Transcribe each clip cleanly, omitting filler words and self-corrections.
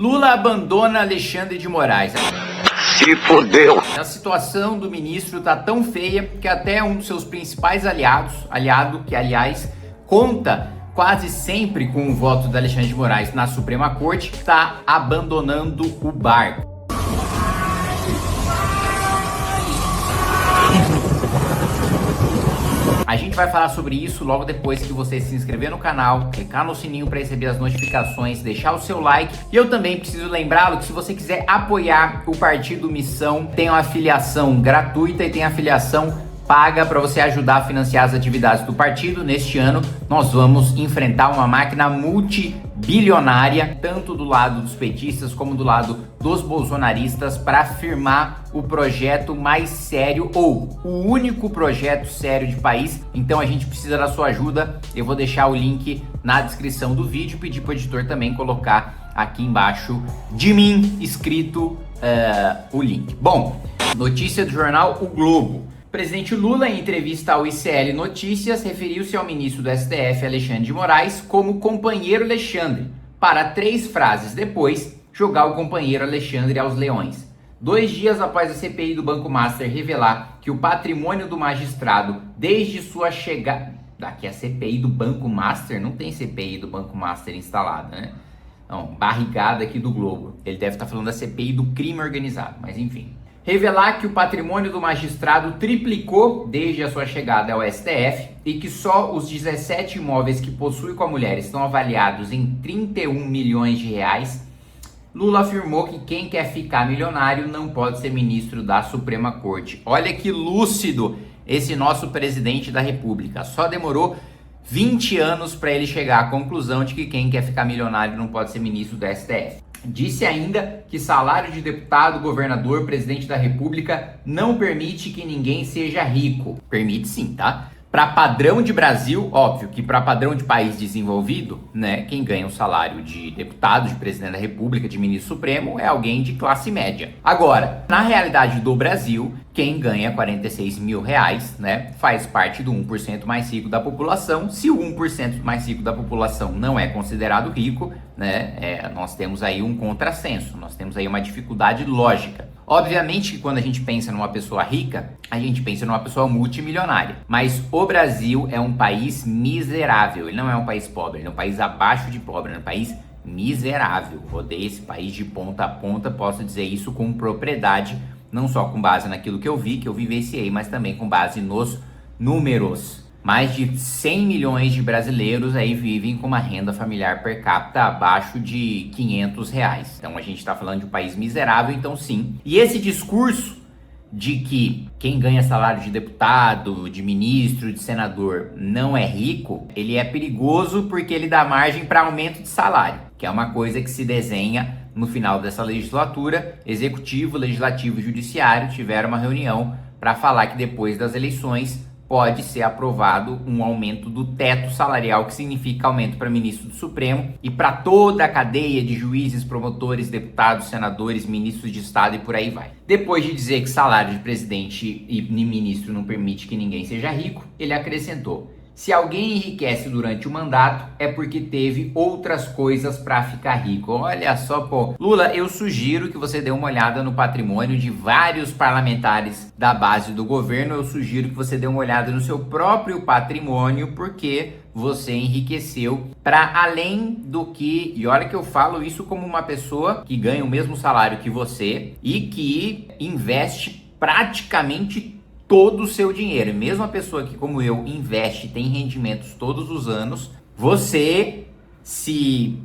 Lula abandona Alexandre de Moraes. Se fodeu. A situação do ministro tá tão feia que até um dos seus principais aliado que aliás conta quase sempre com o voto do Alexandre de Moraes na Suprema Corte, está abandonando o barco. A gente vai falar sobre isso logo depois que você se inscrever no canal, clicar no sininho para receber as notificações, deixar o seu like. E eu também preciso lembrá-lo que se você quiser apoiar o Partido Missão, tem uma afiliação gratuita e tem afiliação paga para você ajudar a financiar as atividades do partido. Neste ano, nós vamos enfrentar uma máquina multibilionária, tanto do lado dos petistas como do lado dos bolsonaristas, para firmar o projeto mais sério ou o único projeto sério de país. Então a gente precisa da sua ajuda. Eu vou deixar o link na descrição do vídeo, pedir para o editor também colocar aqui embaixo de mim escrito o link. Bom, notícia do jornal O Globo. O presidente Lula, em entrevista ao ICL Notícias, referiu-se ao ministro do STF, Alexandre de Moraes, como companheiro Alexandre, para 3 frases depois jogar o companheiro Alexandre aos leões. 2 dias após a CPI do Banco Master revelar que o patrimônio do magistrado, desde sua chegada... Daqui a CPI do Banco Master? Não tem CPI do Banco Master instalada, né? Não, barrigada aqui do Globo. Ele deve estar falando da CPI do crime organizado, mas enfim. Revelar que o patrimônio do magistrado triplicou desde a sua chegada ao STF e que só os 17 imóveis que possui com a mulher estão avaliados em 31 milhões de reais, Lula afirmou que quem quer ficar milionário não pode ser ministro da Suprema Corte. Olha que lúcido esse nosso presidente da República. Só demorou 20 anos para ele chegar à conclusão de que quem quer ficar milionário não pode ser ministro do STF. Disse ainda que salário de deputado, governador, presidente da República não permite que ninguém seja rico. Permite sim, tá? Para padrão de Brasil, óbvio que para padrão de país desenvolvido, né, quem ganha o salário de deputado, de presidente da República, de ministro supremo é alguém de classe média. Agora, na realidade do Brasil, quem ganha 46 mil reais, né, faz parte do 1% mais rico da população. Se o 1% mais rico da população não é considerado rico, né, nós temos aí um contrassenso, nós temos aí uma dificuldade lógica. Obviamente que quando a gente pensa numa pessoa rica, a gente pensa numa pessoa multimilionária. Mas o Brasil é um país miserável, ele não é um país pobre, ele é um país abaixo de pobre, ele é um país miserável. Rodei esse país de ponta a ponta, posso dizer isso com propriedade, não só com base naquilo que eu vivenciei, mas também com base nos números. Mais de 100 milhões de brasileiros aí vivem com uma renda familiar per capita abaixo de 500 reais. Então a gente está falando de um país miserável, então sim. E esse discurso de que quem ganha salário de deputado, de ministro, de senador não é rico, ele é perigoso porque ele dá margem para aumento de salário, que é uma coisa que se desenha no final dessa legislatura. Executivo, Legislativo e Judiciário tiveram uma reunião para falar que depois das eleições pode ser aprovado um aumento do teto salarial, que significa aumento para ministro do Supremo e para toda a cadeia de juízes, promotores, deputados, senadores, ministros de Estado e por aí vai. Depois de dizer que salário de presidente e ministro não permite que ninguém seja rico, ele acrescentou: se alguém enriquece durante o mandato, é porque teve outras coisas para ficar rico. Olha só, pô. Lula, eu sugiro que você dê uma olhada no patrimônio de vários parlamentares da base do governo. Eu sugiro que você dê uma olhada no seu próprio patrimônio, porque você enriqueceu para além do que... E olha que eu falo isso como uma pessoa que ganha o mesmo salário que você e que investe praticamente todo o seu dinheiro. E mesmo a pessoa que, como eu, investe, tem rendimentos todos os anos, você se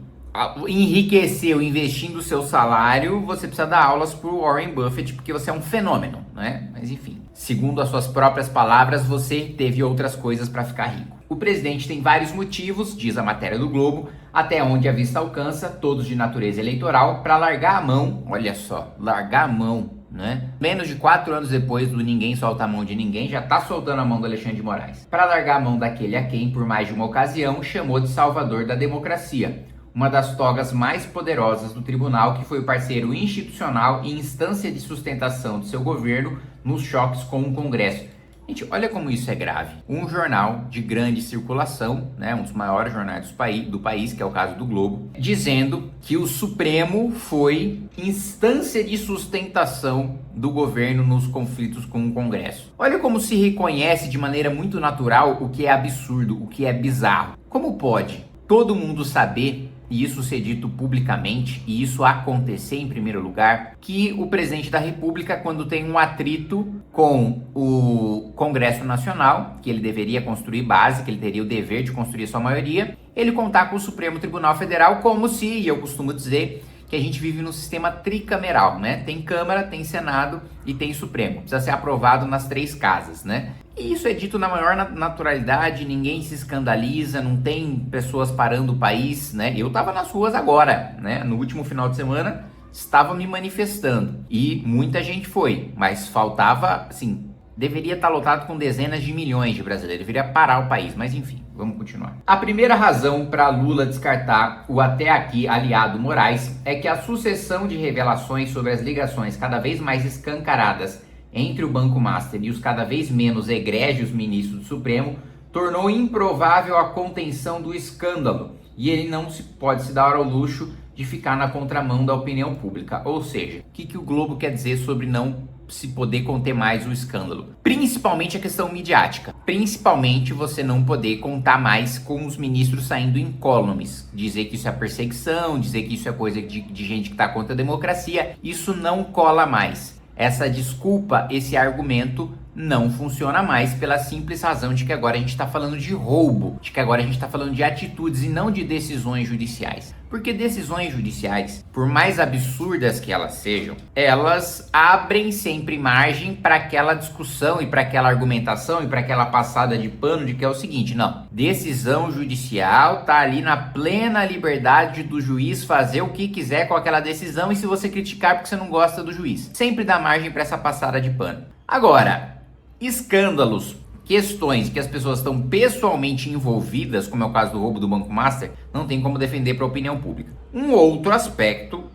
enriqueceu investindo o seu salário, você precisa dar aulas pro Warren Buffett, porque você é um fenômeno, né? Mas enfim, segundo as suas próprias palavras, você teve outras coisas para ficar rico. O presidente tem vários motivos, diz a matéria do Globo, até onde a vista alcança, todos de natureza eleitoral, para largar a mão, olha só, largar a mão, né? Menos de 4 anos depois do ninguém solta a mão de ninguém, já tá soltando a mão do Alexandre de Moraes. Para largar a mão daquele a quem, por mais de uma ocasião, chamou de salvador da democracia, uma das togas mais poderosas do tribunal, que foi o parceiro institucional e instância de sustentação de seu governo nos choques com o Congresso. Gente, olha como isso é grave. Um jornal de grande circulação, né, um dos maiores jornais do país, que é o caso do Globo, dizendo que o Supremo foi instância de sustentação do governo nos conflitos com o Congresso. Olha como se reconhece de maneira muito natural o que é absurdo, o que é bizarro. Como pode todo mundo saber, e isso ser dito publicamente, e isso acontecer em primeiro lugar, que o presidente da República, quando tem um atrito com o Congresso Nacional, que ele deveria construir base, que ele teria o dever de construir sua maioria, ele contar com o Supremo Tribunal Federal como se, e eu costumo dizer, que a gente vive num sistema tricameral, né? Tem Câmara, tem Senado e tem Supremo. Precisa ser aprovado nas 3 casas, né? E isso é dito na maior naturalidade, ninguém se escandaliza, não tem pessoas parando o país, né? Eu tava nas ruas agora, né? No último final de semana, estava me manifestando e muita gente foi, mas faltava, assim, deveria estar lotado com dezenas de milhões de brasileiros, deveria parar o país, mas enfim, vamos continuar. A primeira razão para Lula descartar o até aqui aliado Moraes é que a sucessão de revelações sobre as ligações cada vez mais escancaradas entre o Banco Master e os cada vez menos egrégios ministros do Supremo tornou improvável a contenção do escândalo e ele não pode se dar ao luxo de ficar na contramão da opinião pública. Ou seja, o que o Globo quer dizer sobre não se poder conter mais o escândalo? Principalmente a questão midiática. Principalmente você não poder contar mais com os ministros saindo incólumes. Dizer que isso é perseguição, dizer que isso é coisa de gente que está contra a democracia. Isso não cola mais. Essa desculpa, esse argumento não funciona mais pela simples razão de que agora a gente está falando de roubo, de que agora a gente está falando de atitudes e não de decisões judiciais. Porque decisões judiciais, por mais absurdas que elas sejam, elas abrem sempre margem para aquela discussão e para aquela argumentação e para aquela passada de pano de que é o seguinte, não, decisão judicial tá ali na plena liberdade do juiz fazer o que quiser com aquela decisão e se você criticar porque você não gosta do juiz. Sempre dá margem para essa passada de pano. Agora, escândalos, questões que as pessoas estão pessoalmente envolvidas, como é o caso do roubo do Banco Master, não tem como defender para a opinião pública. Um outro aspecto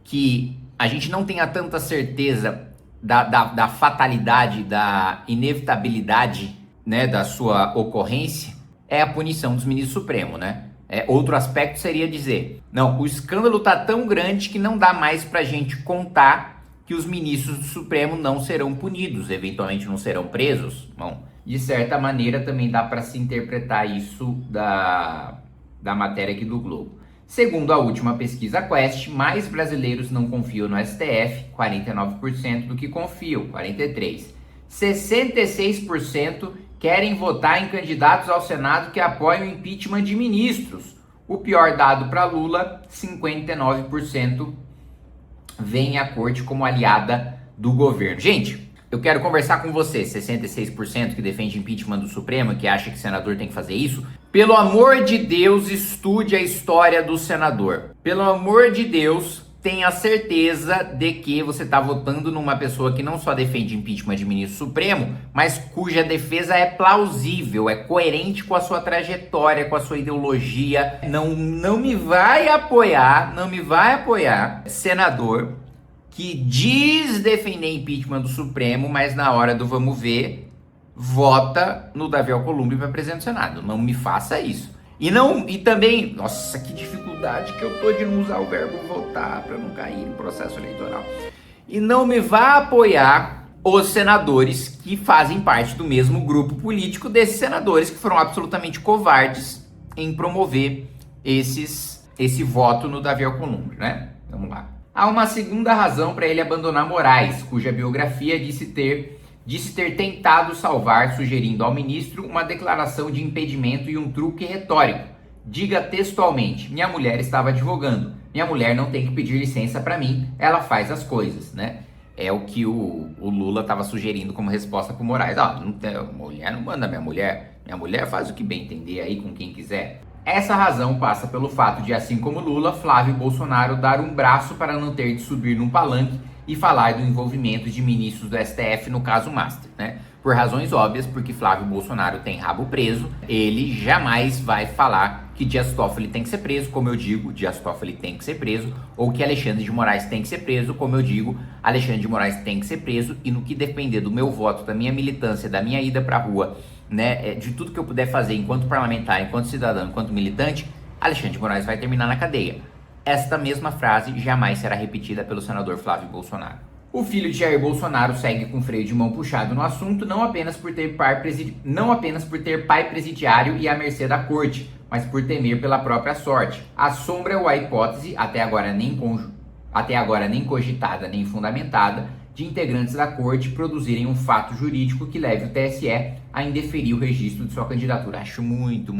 que a gente não tenha tanta certeza da fatalidade, da inevitabilidade, né, da sua ocorrência, é a punição dos ministros supremos, né? Outro aspecto seria dizer, não, o escândalo tá tão grande que não dá mais pra gente contar que os ministros do Supremo não serão punidos, eventualmente não serão presos. Bom, de certa maneira também dá para se interpretar isso da matéria aqui do Globo. Segundo a última pesquisa Quest, mais brasileiros não confiam no STF, 49%, do que confiam, 43%. 66% querem votar em candidatos ao Senado que apoiam o impeachment de ministros. O pior dado para Lula, 59% vem a corte como aliada do governo. Gente, eu quero conversar com você, 66% que defende impeachment do Supremo, que acha que senador tem que fazer isso. Pelo amor de Deus, estude a história do senador. Pelo amor de Deus, tenha certeza de que você está votando numa pessoa que não só defende impeachment de ministro supremo, mas cuja defesa é plausível, é coerente com a sua trajetória, com a sua ideologia. Não me vai apoiar senador que diz defender impeachment do Supremo, mas na hora do vamos ver, vota no Davi Alcolumbre para presidente do Senado. Não me faça isso. E também, nossa, que dificuldade que eu tô de não usar o verbo votar para não cair em processo eleitoral. E não me vá apoiar os senadores que fazem parte do mesmo grupo político desses senadores que foram absolutamente covardes em promover esse voto no Davi Alcolumbre, né? Vamos lá. Há uma segunda razão para ele abandonar Moraes, cuja biografia disse ter tentado salvar, sugerindo ao ministro uma declaração de impedimento e um truque retórico. Diga textualmente, minha mulher estava advogando, minha mulher não tem que pedir licença para mim, ela faz as coisas, né? É o que o Lula estava sugerindo como resposta para o Moraes. Mulher não manda minha mulher faz o que bem entender aí com quem quiser. Essa razão passa pelo fato de, assim como Lula, Flávio Bolsonaro dar um braço para não ter de subir num palanque e falar do envolvimento de ministros do STF no caso Master, né? Por razões óbvias, porque Flávio Bolsonaro tem rabo preso, ele jamais vai falar que Dias Toffoli tem que ser preso, como eu digo, Dias Toffoli tem que ser preso, ou que Alexandre de Moraes tem que ser preso, como eu digo, Alexandre de Moraes tem que ser preso, e no que depender do meu voto, da minha militância, da minha ida pra rua, né, de tudo que eu puder fazer enquanto parlamentar, enquanto cidadão, enquanto militante, Alexandre de Moraes vai terminar na cadeia. Esta mesma frase jamais será repetida pelo senador Flávio Bolsonaro. O filho de Jair Bolsonaro segue com freio de mão puxado no assunto, não apenas por ter pai presidiário e à mercê da corte, mas por temer pela própria sorte. Assombra a hipótese, até agora nem cogitada nem fundamentada, de integrantes da corte produzirem um fato jurídico que leve o TSE a indeferir o registro de sua candidatura. Acho muito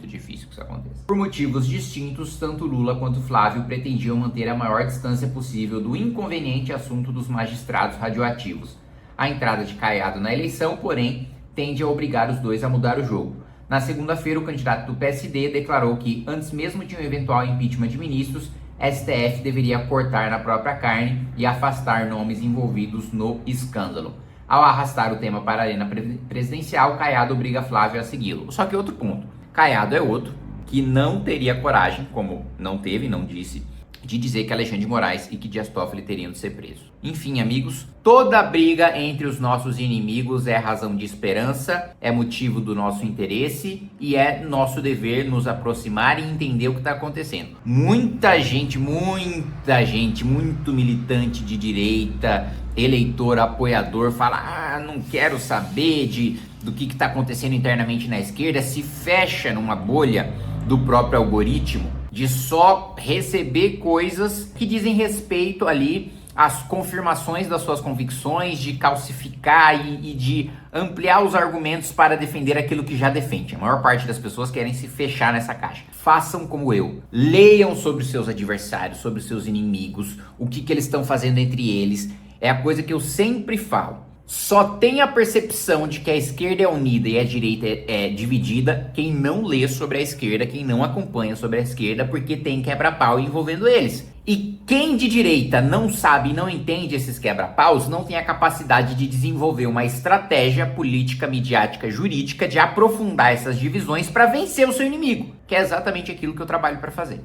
difícil que isso aconteça. Por motivos distintos, tanto Lula quanto Flávio pretendiam manter a maior distância possível do inconveniente assunto dos magistrados radioativos. A entrada de Caiado na eleição, porém, tende a obrigar os dois a mudar o jogo. Na segunda-feira, o candidato do PSD declarou que, antes mesmo de um eventual impeachment de ministros, STF deveria cortar na própria carne e afastar nomes envolvidos no escândalo. Ao arrastar o tema para a arena presidencial, Caiado obriga Flávio a segui-lo. Só que outro ponto, Caiado é outro que não teria coragem, como não teve, não disse, de dizer que Alexandre de Moraes e que Dias Toffoli teriam de ser presos. Enfim, amigos, toda briga entre os nossos inimigos é razão de esperança, é motivo do nosso interesse e é nosso dever nos aproximar e entender o que está acontecendo. Muita gente, muito militante de direita, eleitor, apoiador, fala, não quero saber do que está acontecendo internamente na esquerda, se fecha numa bolha do próprio algoritmo, de só receber coisas que dizem respeito ali às confirmações das suas convicções, de calcificar e de ampliar os argumentos para defender aquilo que já defende. A maior parte das pessoas querem se fechar nessa caixa. Façam como eu. Leiam sobre os seus adversários, sobre os seus inimigos, o que eles estão fazendo entre eles. É a coisa que eu sempre falo. Só tem a percepção de que a esquerda é unida e a direita é dividida quem não lê sobre a esquerda, quem não acompanha sobre a esquerda, porque tem quebra-pau envolvendo eles. E quem de direita não sabe e não entende esses quebra-paus, não tem a capacidade de desenvolver uma estratégia política, midiática, jurídica, de aprofundar essas divisões para vencer o seu inimigo, que é exatamente aquilo que eu trabalho para fazer.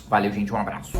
Valeu, gente, um abraço.